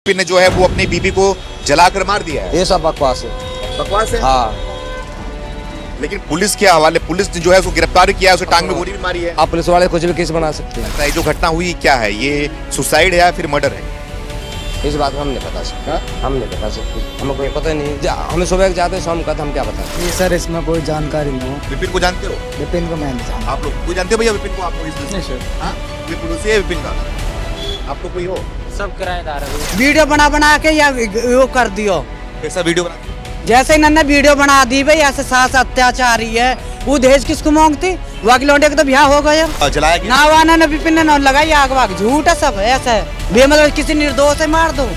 ने जो है वो अपनी बीबी को जलाकर मार दिया है। ये सब बकवास है। बकवास है। हाँ, लेकिन पुलिस के हवाले, पुलिस ने जो है उसको गिरफ्तार किया है, उसे टांग में गोली भी मारी है। आप पुलिस वाले कुछ भी केस बना सकते हैं। ये जो घटना हुई क्या है, ये सुसाइड है या फिर मर्डर है? इस बात हम नहीं बता सकते। हम नहीं बता सकते, हमें कोई पता नहीं। हमें सुबह जाते शाम का हम क्या बता। जी सर, इसमें कोई जानकारी नहीं हो। विपिन को जानते हो? विपिन को मैं नहीं जानता। आप लोग कोई जानते हो भैया विपिन को? आप लोग इस नहीं सर। हाँ, ये पड़ोसी है विपिन का? आप लोग कोई हो? सब किराएदार है। वीडियो बना के या वो कर दियो। कैसा वीडियो बना? जैसे इन्होंने वीडियो बना दी भाई, ऐसे सास अत्याचारी है। वो दहेज किसको मांगती? वाकी लौंडे का तो ब्याह हो गया। जलाया गया? ना वाना न विपिन ने लगाई आग वाग। झूठ है सब, ऐसा है बेमतलब किसी निर्दोष है मार दो।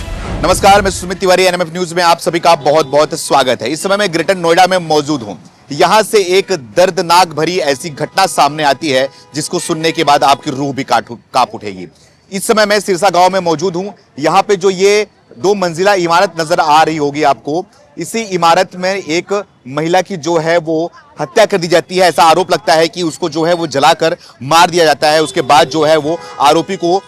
नमस्कार, मैं सुमित तिवारी, एनएमएफ न्यूज में आप सभी का बहुत बहुत स्वागत है। इस समय मैं ग्रेटर नोएडा में मौजूद हूं। यहां से एक दर्दनाक भरी ऐसी घटना सामने आती है जिसको सुनने के बाद आपकी रूह भी कांप उठेगी। इस समय मैं सिरसा गांव में मौजूद हूं। यहां पे जो ये 2 मंजिला इमारत नजर आ रही होगी आपको, इसी इमारत में एक महिला की जो है वो हत्या कर दी जाती है। ऐसा आरोप लगता है कि उसको जो है वो जलाकर मार दिया जाता है। उसके बाद जो है वो आरोपी को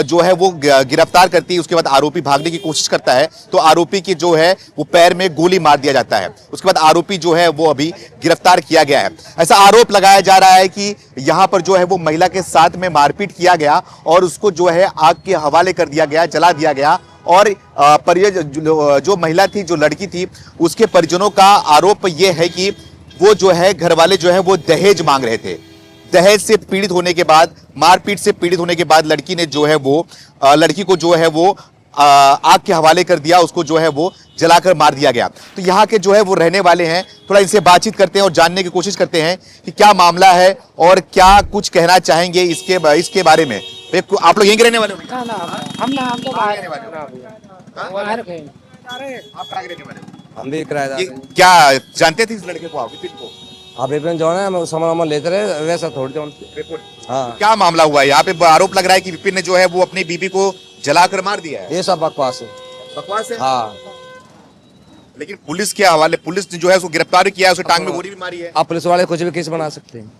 जो है वो गिरफ्तार करती है। उसके बाद आरोपी भागने की कोशिश करता है तो आरोपी की जो है वो पैर में गोली मार दिया जाता है। उसके बाद आरोपी जो है वो अभी गिरफ्तार किया गया है। ऐसा आरोप लगाया जा रहा है कि यहाँ पर जो है वो महिला के साथ में मारपीट किया गया और उसको जो है आग के हवाले कर दिया गया, जला दिया गया। और जो महिला थी, जो लड़की थी, उसके परिजनों का आरोप यह है कि वो जो है घर वाले जो है वो दहेज मांग रहे थे। दहेज से पीड़ित होने के बाद, मारपीट से पीड़ित होने के बाद लड़की ने जो है वो लड़की को जो है वो आग के हवाले कर दिया। उसको जो है वो जलाकर मार दिया गया। तो यहाँ के जो है वो रहने वाले हैं, थोड़ा इनसे बातचीत करते हैं और जानने की कोशिश करते हैं कि क्या मामला है और क्या कुछ कहना चाहेंगे इसके बारे में। आप लोग यहीं के रहने वाले हो? हम तो बाहर रहने वाले हैं। आप कहाँ के रहने वाले हो? हम भी किराएदार ये हैं। क्या जानते थे इस लड़के को, आप विपिन को? आप विपिन जो है हम सामान लेते रहे, वैसा थोड़ी जो। हाँ, क्या मामला हुआ है? यहाँ पे आरोप लग रहा है कि विपिन ने जो है वो अपनी बीबी को जलाकर मार दिया है। ये सब बकवास है। बकवास है। हाँ, लेकिन पुलिस के हवाले, पुलिस ने जो है उसको गिरफ्तार किया है, उसे टांग में गोली भी मारी है। आप पुलिस वाले कुछ भी केस बना सकते हैं।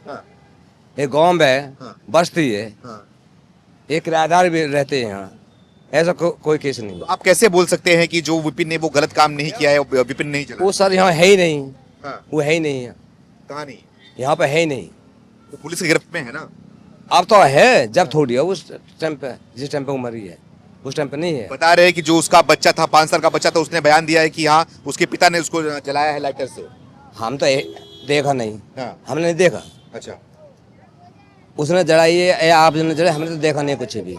हाँ, एक गांव है, हाँ। बस्ती है, हाँ। एक किराएदार भी रहते हैं यहाँ। ऐसा कोई केस नहीं। तो आप कैसे बोल सकते हैं कि जो विपिन ने वो गलत काम नहीं किया है, विपिन नहीं चला? वो सर यहाँ है ही नहीं। हाँ। वो है ही नहीं है, कहाँ नहीं? यहाँ पे है ही नहीं। तो पुलिस की गिरफ्त में है ना? अब तो है, जब थोड़ी है उस टाइम पे, जिस टाइम पे वो मरी है उस टाइम पे नहीं है। बता रहे हैं कि जो उसका बच्चा था, 5 साल का बच्चा था, उसने बयान दिया है कि हाँ उसके पिता ने उसको जलाया है लाइटर से। हम तो देखा नहीं। हाँ। हमने नहीं देखा। अच्छा, उसने जलाई है या आपने जलाई, हमने तो देखा नहीं कुछ भी।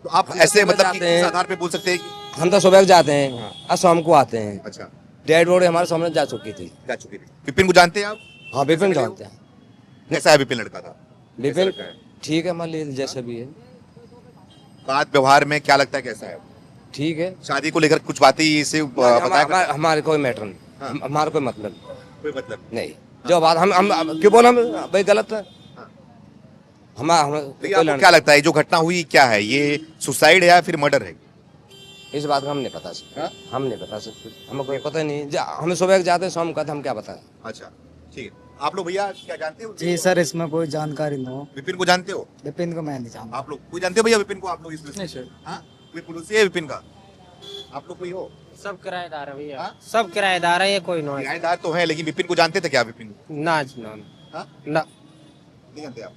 तो आप हम ऐसे तो मतलब जाते कि हैं। किस आधार पे बोल सकते हैं कि? हम तो सुबह जाते हैं हाँ। और शाम को आते हैं। अच्छा, डेड बॉडी हमारे सामने जा चुकी थी। जा चुकी थी। विपिन को जानते हैं आप? हाँ, विपिन जानते हैं। कैसा है विपिन लड़का था? विपिन कैसा लड़का है? ठीक है, मान लीजिए जैसे भी है बात व्यवहार में क्या लगता है कैसा है? ठीक है। शादी को लेकर कुछ बातें इसे बताया? हमारे कोई मैटर नहीं। हाँ। हमारा कोई मतलब कोई मतलब नहीं। जो बात हम क्यों बोला भाई गलत है। हम देखिए, आपको क्या लगता है जो घटना हुई क्या है, ये सुसाइड है या फिर मर्डर है? इस बात का हम नहीं बता सकते। हाँ? हम नहीं बता सकते, हमें कोई पता नहीं। हमें सुबह जाते शाम का हम क्या बताएं। अच्छा, ठीक है। आप लोग भैया क्या जानते हो? जी सर, इसमें कोई जानकारी नहीं हो। विपिन को जानते हो? विपिन को मैं नहीं जानता। आप लोग कोई जानते हो भैया विपिन को? आप लोग इसमें नहीं सर। हाँ, कोई पड़ोसी है विपिन का? आप लोग कोई हो? सब किराएदार है भैया। हाँ? सब किराएदार है, ये कोई नो है। किराएदार तो है, लेकिन विपिन को जानते थे क्या? विपिन को ना हाँ? ना नहीं जानते आप?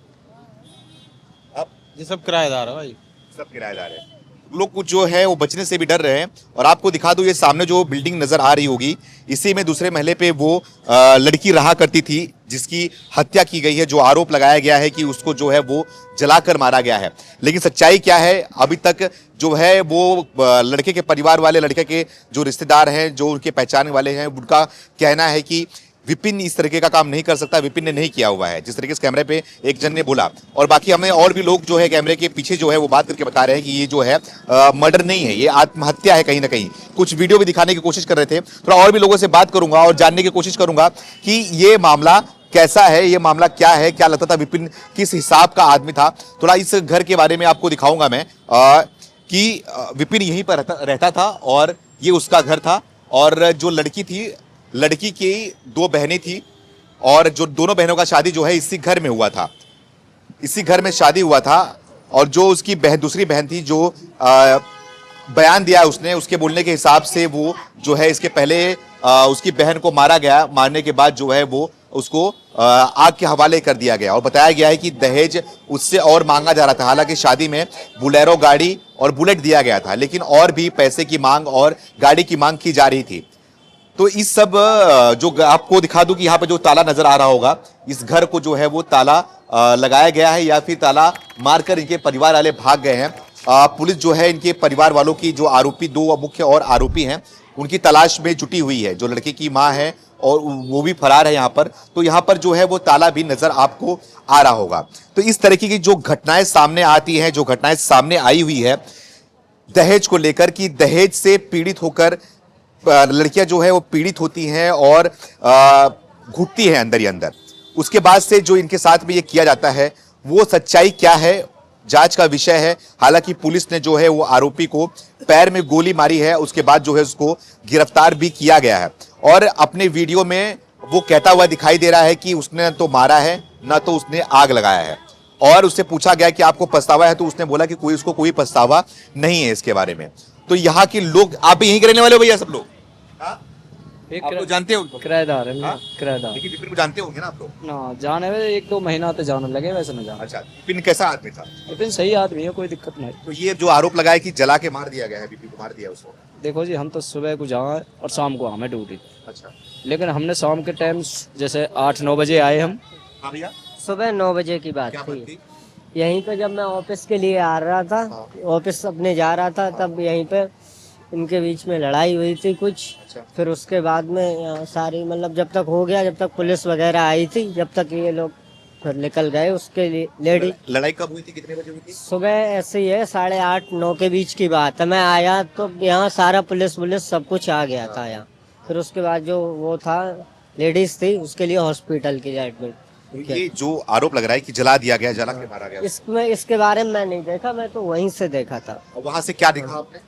ये सब किराएदार है भाई। सब किराएदार है। लोग कुछ जो है वो बचने से भी डर रहे हैं। और आपको दिखा दूं, ये सामने जो बिल्डिंग नजर आ रही होगी, इसी में दूसरे महले पे वो लड़की रहा करती थी जिसकी हत्या की गई है। जो आरोप लगाया गया है कि उसको जो है वो जलाकर मारा गया है। लेकिन सच्चाई क्या है, अभी तक जो है वो लड़के के परिवार वाले, लड़के के जो रिश्तेदार हैं, जो उनके पहचानने वाले हैं, उनका कहना है कि विपिन इस तरीके का काम नहीं कर सकता, विपिन ने नहीं किया हुआ है, जिस तरीके से कैमरे पे एक जन ने बोला। और बाकी हमें और भी लोग जो है कैमरे के पीछे जो है वो बात करके बता रहे हैं कि ये जो है मर्डर नहीं है, ये आत्महत्या है कहीं ना कहीं। कुछ वीडियो भी दिखाने की कोशिश कर रहे थे। थोड़ा और भी लोगों से बात करूंगा और जानने की कोशिश करूंगा कि ये मामला कैसा है, ये मामला क्या है, क्या लगता था विपिन किस हिसाब का आदमी था। थोड़ा इस घर के बारे में आपको दिखाऊंगा मैं कि विपिन यहीं पर रहता था और ये उसका घर था। और जो लड़की थी, लड़की की 2 बहनें थी और जो दोनों बहनों का शादी जो है इसी घर में हुआ था। इसी घर में शादी हुआ था। और जो उसकी दूसरी बहन थी, जो बयान दिया उसने, उसके बोलने के हिसाब से वो जो है इसके पहले उसकी बहन को मारा गया, मारने के बाद जो है वो उसको आग के हवाले कर दिया गया और बताया गया है कि दहेज उससे और मांगा जा रहा था। हालांकि शादी में बुलेरो गाड़ी और बुलेट दिया गया था, लेकिन और भी पैसे की मांग और गाड़ी की मांग की जा रही थी। तो इस सब जो आपको दिखा दूं कि यहाँ पे जो ताला नजर आ रहा होगा, इस घर को जो है वो ताला लगाया गया है या फिर ताला मारकर इनके परिवार वाले भाग गए हैं। पुलिस जो है इनके परिवार वालों की, जो आरोपी, दो मुख्य और आरोपी हैं, उनकी तलाश में जुटी हुई है। जो लड़के की मां है और वो भी फरार है यहाँ पर। तो यहाँ पर जो है वो ताला भी नजर आपको आ रहा होगा। तो इस तरीके की जो घटनाएं सामने आती हैं, जो घटनाएं सामने आई हुई है दहेज को लेकर, कि दहेज से पीड़ित होकर लड़कियां जो है वो पीड़ित होती हैं और घुटती हैं अंदर ही अंदर। उसके बाद से जो इनके साथ में ये किया जाता है, वो सच्चाई क्या है, जांच का विषय है। हालांकि पुलिस ने जो है वो आरोपी को पैर में गोली मारी है, उसके बाद जो है उसको गिरफ्तार भी किया गया है। और अपने वीडियो में वो कहता हुआ दिखाई दे रहा है कि उसने तो मारा है, ना तो उसने आग लगाया है। और उससे पूछा गया कि आपको पछतावा है, तो उसने बोला कि उसको कोई पछतावा नहीं है इसके बारे में। तो यहाँ के लोग, आप भी यहीं के रहने वाले हो भैया सब लोग? आप लोग जानते हो उनको? किराएदार है, किराएदार। लेकिन विपिन को जानते होंगे ना आप लोग? ना जाने में 1-2 महीना तो जाने लगे, वैसे ना जाने। अच्छा, विपिन कैसा आदमी था? विपिन सही आदमी है, कोई दिक्कत नहीं। तो ये जो आरोप लगाया कि जला के मार दिया गया है, विपिन को मार दिया उसको। देखो जी, हम तो सुबह को जाए और शाम को हमें ड्यूटी। अच्छा, लेकिन हमने शाम के टाइम जैसे 8-9 बजे आए हम। हाँ भैया, सुबह 9 बजे की बात क्या बात थी। थी? यहीं पे जब मैं ऑफिस के लिए आ रहा था, ऑफिस अपने जा रहा था, तब यहीं पे इनके बीच में लड़ाई हुई थी कुछ। अच्छा। फिर उसके बाद में यहाँ सारी मतलब जब तक हो गया, जब तक पुलिस वगैरह आई थी, जब तक ये लोग फिर निकल गए। उसके लिए लेडी लड़ाई कब हुई थी, कितने बजे हुई थी? सुबह ऐसे ही है, 8:30-9 के बीच की बात है। मैं आया तो यहाँ सारा पुलिस सब कुछ आ गया था यहाँ। फिर उसके बाद जो वो था, लेडीज थी, उसके लिए हॉस्पिटल के लिए एडमिट। ये जो आरोप लग रहा है कि जला दिया गया, जला के मारा गया, इसके बारे में मैं नहीं देखा, मैं तो वहीं से देखा था। वहां से क्या देखा आपने?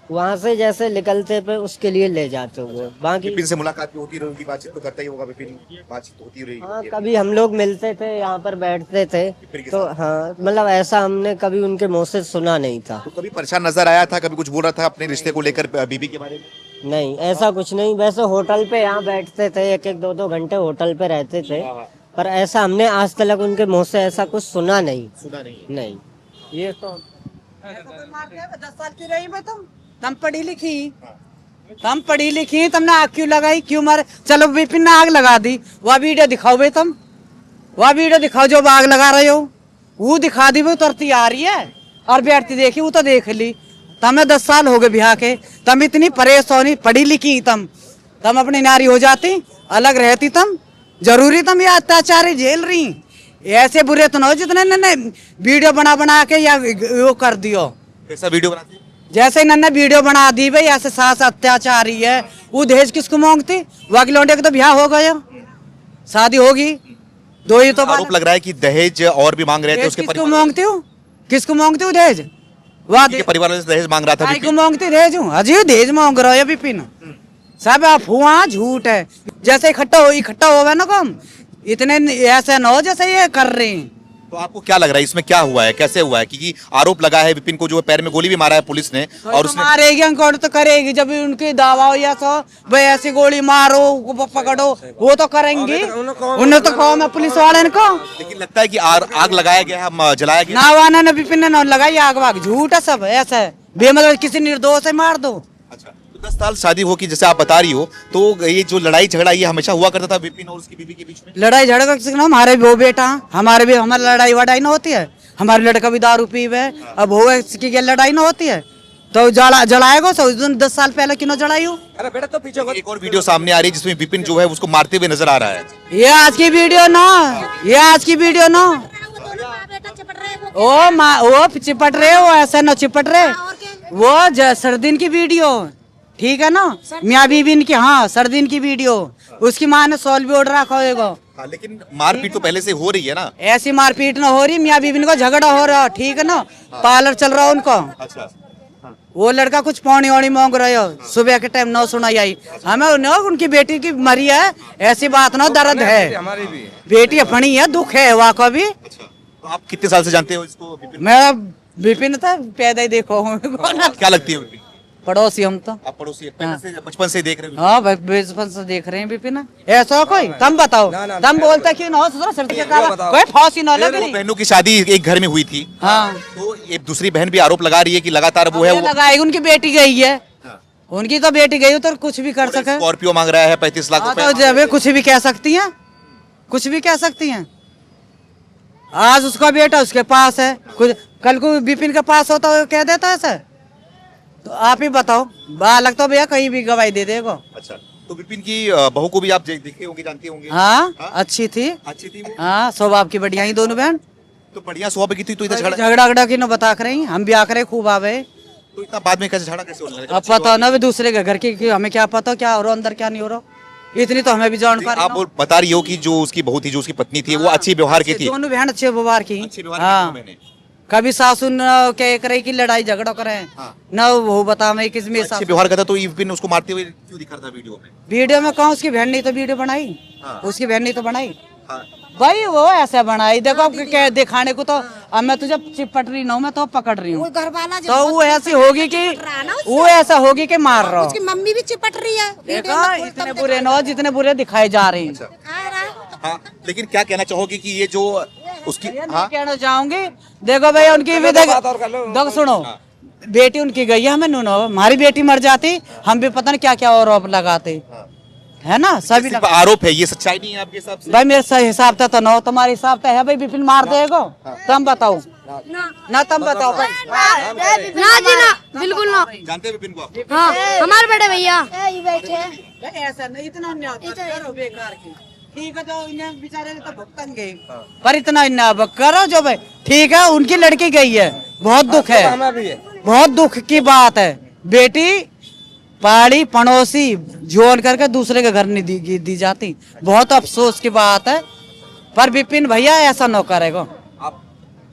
वहाँ से जैसे निकलते पे उसके लिए ले जाते हुए। बाकी विपिन से मुलाकात भी होती रहेगी, बातचीत तो करता ही होगा विपिन, बातचीत होती रहेगी। हाँ, कभी हम लोग मिलते थे, यहाँ पर बैठते थे, तो हाँ मतलब ऐसा हमने कभी उनके मुंह से सुना नहीं था। तो कभी परेशान नजर आया था, कभी कुछ बोल रहा था अपने रिश्ते को लेकर, बीबी के बारे में? नहीं, ऐसा कुछ नहीं। वैसे होटल पे यहाँ बैठते थे, 1-2 घंटे होटल पे रहते थे, पर ऐसा हमने आज तक उनके मुंह से ऐसा कुछ सुना नहीं। नहीं, ये तो 10 साल की रही मैं तुम पढ़ी लिखी, तुमने आग क्यों लगाई, क्यों मारे? चलो विपिन ने आग लगा दी, वह वीडियो दिखाओ बे, तुम वह वीडियो दिखाओ जो आग लगा रहे हो, वो दिखा दी, वो तुरती आ रही है और बैठती देखी, वो तो देख ली। तुम्हें 10 साल हो गए ब्याह के, तुम इतनी परेशानी, पढ़ी लिखी, तुम अपनी नारी हो जाती, अलग रहती, तुम जरूरी तुम ये अत्याचार झेल रही। ऐसे बुरे तो ना हो जितने ने वीडियो बना के या वो कर दियो। कैसा वीडियो बनाते? जैसे इन्होंने वीडियो बना दी भाई, ऐसे सास अत्याचारी है, वो दहेज किसको मांगती? वाकी लौंडे का तो ब्याह हो गया, शादी होगी, 2 ही तो आरोप लग रहा है कि दहेज और भी मांग रहे थे उसके किसको मांगती हूँ, किसको मांगती हूँ दहेज? वाह, परिवार से दहेज मांग रहा था को मांगती दहेज हूँ? अजी दहेज मांग रहा है विपिन, सब अफवाह झूठ है। जैसे इकट्ठा हो ना कम, इतने ऐसे न हो जैसे ये कर रहे हैं। तो आपको क्या लग रहा है इसमें क्या हुआ है, कैसे हुआ है? क्योंकि आरोप लगा है विपिन को जो पैर में गोली भी मारा है पुलिस ने, और उसने मारेगी अंकोड़ तो करेगी, जब उनकी दावा हो या तो भाई ऐसी गोली मारो, पकड़ो, वो तो करेंगी। उन्हें तो कहो मैं पुलिस वाले को, लेकिन लगता है कि आग लगाया गया है, जलाया गया। ना वाना ना विपिन ने लगाई आग वाग, झूठ है सब, ऐसा है बेमतलब किसी निर्दोष है मार दो। अच्छा, तो 10 साल शादी हो की जैसे आप बता रही हो, तो ये जो लड़ाई झगड़ा ये हमेशा हुआ करता था विपिन और उसकी बीवी के बीच में? लड़ाई झगड़ा किसी ना, हमारे वो बेटा, हमारे भी हमारी लड़ाई वड़ाई ना होती है, हमारे लड़का भी दारू पीवे, अब हो की लड़ाई ना होती है, तो जलाएगा 10 साल पहले क्यों जलाई हो? अरे बेटा तो पीछे एक और वीडियो सामने आ रही है जिसमें विपिन जो है उसको मारते हुए नजर आ रहा है। ये आज की वीडियो ना, ये आज की वीडियो ना, वो चिपट रहे, वो ऐसे न चिपट रहे, वो सरदीन की वीडियो, ठीक है ना, मियाँ बीबी की, हाँ सरदीन की वीडियो, उसकी माँ ने सॉल भी ऑर्डर रखा होगा। हाँ, लेकिन मारपीट तो पहले से हो रही है ना? ऐसी मारपीट ना हो रही, मियाँ बीबी को झगड़ा हो रहा, ठीक है ना, पार्लर चल रहा उनको। अच्छा, वो लड़का कुछ पौनी ओनी मांग रहे हो, सुबह के टाइम न सुनाई आई हमें, उनकी बेटी की मरी है, ऐसी बात ना, दर्द है, हमारी भी बेटी अपनी है, दुख है वहाँ का भी। तो आप कितने साल से जानते हो इसको विपिन? मैं विपिन था पैदा ही देखो। क्या लगती है विपिन? पड़ोसी हम तो। आप पड़ोसी पहले से बचपन से देख रहे हो? हाँ भाई बचपन से देख रहे हैं विपिन। ऐसा कोई तुम बताओ, तुम बोलता क्यों ना हो कोई फांसी ना लगे। दो बहनों की शादी एक घर में हुई थी, हाँ तो एक दूसरी बहन भी आरोप लगा रही है कि लगातार वो है वो लगाएगी, उनकी बेटी गई है, उनकी तो बेटी गई तो कुछ भी कर सके। स्कॉर्पियो मांग रहा है 35 लाख हाँ, रुपए। तो जब कुछ भी कह सकती हैं, कुछ भी कह सकती हैं। आज उसका बेटा उसके पास है, कुछ कल को विपिन के पास होता है कह देता है सर। तो आप ही बताओ, बालक तो भैया कहीं भी गवाही दे देगा। अच्छा, तो विपिन की बहू को भी आप देखे होंगे, जानते होंगे? हाँ, हाँ? अच्छी थी, अच्छी थी वो? हाँ स्वभाव की बढ़िया ही दोनों बहन। तो बढ़िया स्वभाव की थी, तो इधर झगड़ा की न बता कर रही, हम भी आकर रहे खूब आवे। तो इतना बाद में कैसे झगड़ा कैसे होने लगा? अब पता ना भी दूसरे के घर की हमें क्या पता क्या हो रहा अंदर क्या नहीं हो रहा, इतनी तो हमें भी जानकारी। आप बता रही हो कि जो उसकी बहू थी, जो उसकी पत्नी थी, वो अच्छी व्यवहार की थी। दोनों बहन अच्छे व्यवहार की। अच्छे व्यवहार हाँ, की थी मैंने। कभी सासू न कह करे की लड़ाई झगड़ा करे न वो बता मैं किस में अच्छे व्यवहार करता, तो विपिन उसको मारते हुए क्यों दिखा था वीडियो में? वीडियो में कहा उसकी बहन ने तो वीडियो बनाई, हाँ। उसकी बहन ने तो बनाई हाँ। भाई, वो ऐसे बनाई देखो अब क्या दिखाने को। तो अब मैं तुझे चिपट रही ना हूँ, मैं तो पकड़ रही हूँ, तो वो ऐसी होगी कि वो ऐसा होगी कि मार रहा उसकी मम्मी भी चिपट रही है। देखा इतने बुरे न जितने बुरे दिखाए जा रहे हैं। हाँ, लेकिन क्या कहना चाहोगे कि ये जो उसकी हाँ? कहना चाहूंगी, देखो भाई उनकी भी देखो सुनो, बेटी उनकी गई है, हमें नो हमारी बेटी मर जाती हम भी पता नहीं क्या क्या आरोप लगाते है ना। सभी सिर्फ आरोप है, ये सच्चाई नहीं है आपके हिसाब से? भाई मेरे हिसाब से तो नो, तुम्हारे हिसाब से है भाई विपिन मार देगा। तुम बताओ ना, तुम बताओ भाई। ना जी ना, बिल्कुल ना। जानते हैं विपिन को आप? हाँ, हमारे बड़े भैया भाई ऐसा नहीं, इतना करो बेकार की। ठीक है, तो इन्हें बेचारे तो भुगतन गए, पर इतना इन्ना करो जो भाई ठीक है। उनकी लड़की गई है, बहुत दुख है, बहुत दुख की बात है। बेटी पहाड़ी पड़ोसी जोड़ करके दूसरे के घर नहीं दी जाती, बहुत अफसोस की बात है। पर विपिन भैया ऐसा न करेगा। आप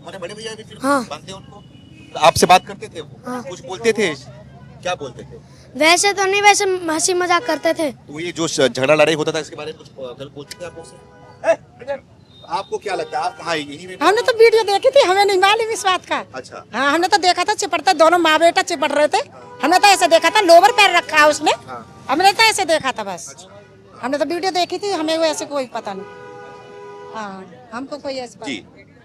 हमारे बड़े भैया विपिन हाँ। जानते हैं उनको? तो आपसे बात करते थे वो? हाँ। कुछ बोलते थे? क्या बोलते थे? वैसे तो नहीं, वैसे हंसी मजाक करते थे। तो ये जो झगड़ा लड़ाई होता था इसके बारे में कुछ गलत बोलते थे आप उससे? आपको क्या लगता है, आप कहाँ यही में? हमने तो वीडियो देखी थी, हमें नहीं मालूम इस बात का। अच्छा। हाँ, हमने तो देखा था चिपटता, दोनों माँ बेटा चिपट रहे थे। हमने तो ऐसे देखा था, लोवर पैर रखा है उसने। हमने तो ऐसे देखा था बस। हमने तो वीडियो देखी थी, हमें वो ऐसे कोई पता नहीं। हाँ, हमको कोई ऐसी बात जी,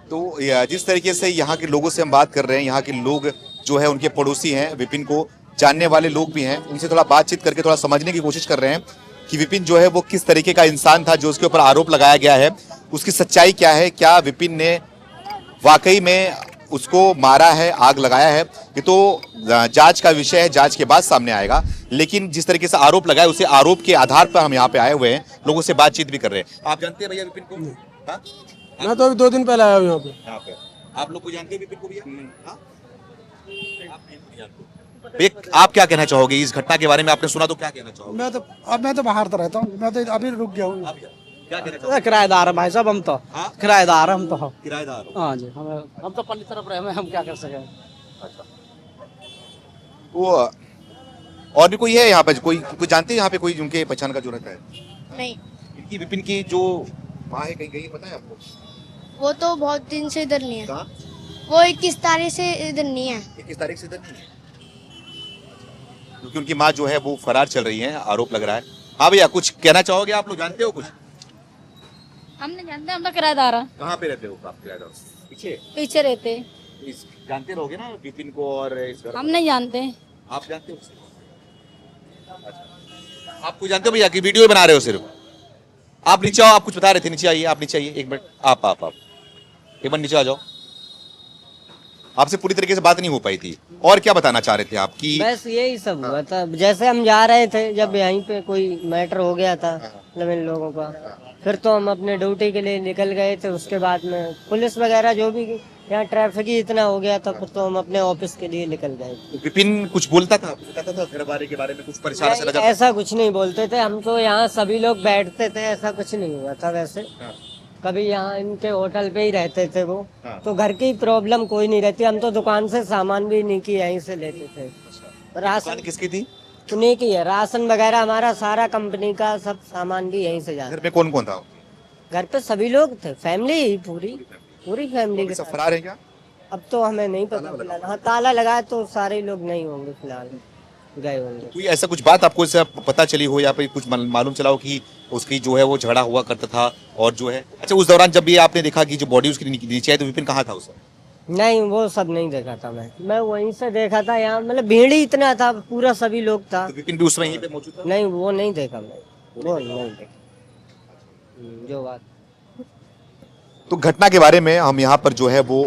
तो जिस तरीके से यहाँ के लोगों से हम बात कर रहे हैं, यहाँ के लोग जो है उनके पड़ोसी हैं, विपिन को जानने वाले लोग भी हैं, उनसे थोड़ा बातचीत करके थोड़ा समझने की कोशिश कर रहे हैं कि विपिन जो है वो किस तरीके का इंसान था जो उसके ऊपर आरोप लगाया गया है, उसकी सच्चाई क्या है, क्या विपिन ने वाकई में उसको मारा है, आग लगाया है। ये तो जांच का विषय है, जांच के बाद सामने आएगा। लेकिन जिस तरीके से आरोप लगाया, उसे आरोप के आधार पर हम यहाँ पे आए हुए हैं, लोगों से बातचीत भी कर रहे हैं। आप जानते हैं भैया विपिन को? हाँ? मैं तो अभी 2 दिन पहले आया हूँ यहाँ पे। आप लोग को जानते हैं विपिन को भैया? हाँ? आप नहीं जानते। भैया आप क्या कहना चाहोगे इस घटना के बारे में? आपने सुना तो क्या कहना चाहोगे? मैं तो बाहर तो रहता हूँ, मैं तो अभी रुक गया हूँ। क्या कहना चाहोगे? किराएदार है भाई साहब, हम तो हाँ? किराएदार हम तो। किराएदार हो? हाँ जी, हम तो पल्ली तरफ रहे, हम क्या कर सके। वो और भी कोई है यहाँ पे, कोई जानते हैं यहाँ पे कोई उनके पहचान का जो रहता है? नहीं, इनकी विपिन की जो माँ है कहीं गई, पता है आपको? वो तो बहुत दिन से इधर नहीं है। कहाँ? वो 21 तारीख से इधर नहीं है। 21 तारीख से इधर नहीं है, क्योंकि उनकी माँ जो है वो फरार चल रही है, आरोप लग रहा है। हाँ भैया, कुछ कहना चाहोगे? आप लोग जानते हो कुछ? हम नहीं जानते, हम तो किराएदार हैं। कहाँ पे रहते हो आप किराएदार? पीछे पीछे रहते। जानते रहोगे ना विपिन को और इस घर हम नहीं जानते। आप जानते हो? अच्छा। आप कुछ जानते हो भैया कि वीडियो बना रहे हो सिर्फ? आप नीचे आओ, आप कुछ बता रहे थे, नीचे आइए, आप नीचे आइए एक मिनट। आप एक मिनट नीचे आ जाओ। आपसे पूरी तरीके से बात नहीं हो पाई थी, और क्या बताना चाह रहे थे आप? कि बस यही सब हुआ था। जैसे हम जा रहे थे, जब यहीं पे कोई मैटर हो गया था मतलब इन लोगों का, फिर तो हम अपने ड्यूटी के लिए निकल गए थे। उसके बाद में पुलिस वगैरह जो भी, यहाँ ट्रैफिक ही इतना हो गया था, फिर तो हम अपने ऑफिस के लिए निकल गए। विपिन कुछ बोलता था, बताता था घर बारे के बारे में, कुछ परेशान से नजर? ऐसा कुछ नहीं बोलते थे, हम तो यहाँ सभी लोग बैठते थे, ऐसा कुछ नहीं हुआ था। वैसे कभी यहाँ इनके होटल पे ही रहते थे वो, तो घर की प्रॉब्लम कोई नहीं रहती। हम तो दुकान से सामान भी नहीं की यहीं से लेते थे। राशन किसकी थी? उन्हीं की है, राशन वगैरह हमारा सारा कंपनी का सब सामान भी यहीं से जाता। घर में कौन कौन था? घर पे सभी लोग थे, फैमिली पूरी फैमिली के सब साथ। फरार है क्या? अब तो हमें नहीं पता फिलहाल। हाँ, ताला लगा है तो सारे लोग नहीं होंगे फिलहाल। गए होंगे। कोई ऐसा कुछ बात आपको इससे पता चली हो या फिर कुछ मालूम चला हो कि उसकी जो है वो झगड़ा हुआ करता था और जो है अच्छा उस दौरान जब ये आपने देखा कि जो बॉडी उसकी नीचे आई तो विपिन कहाँ था उस समय? नहीं वो सब नहीं देखा था मैं वहीं से देखा था यहाँ, मतलब भीड़ ही इतना था, पूरा सभी लोग था। तो विपिन भी उस समय यहीं पे मौजूद था? नहीं वो नहीं देखा मैं, वो नहीं देखा जो बात। तो घटना के बारे में हम यहाँ पर जो है वो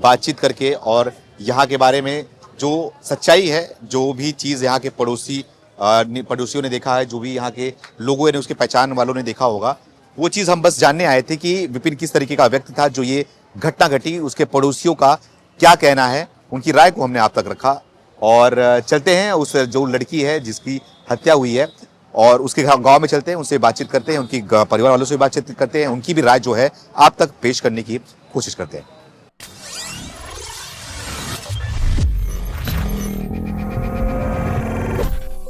बातचीत करके और यहाँ के बारे में जो सच्चाई है, जो भी चीज़ यहाँ के पड़ोसियों ने देखा है, जो भी यहाँ के लोगों ने, उसके पहचान वालों ने देखा होगा, वो चीज़ हम बस जानने आए थे कि विपिन किस तरीके का व्यक्ति था, जो ये घटना घटी, उसके पड़ोसियों का क्या कहना है, उनकी राय को हमने आप तक रखा। और चलते हैं उस जो लड़की है जिसकी हत्या हुई है और उसके गांव में चलते हैं, उनसे बातचीत करते हैं, उनकी परिवार वालों से बातचीत करते हैं, उनकी भी राय जो है आप तक पेश करने की कोशिश करते हैं।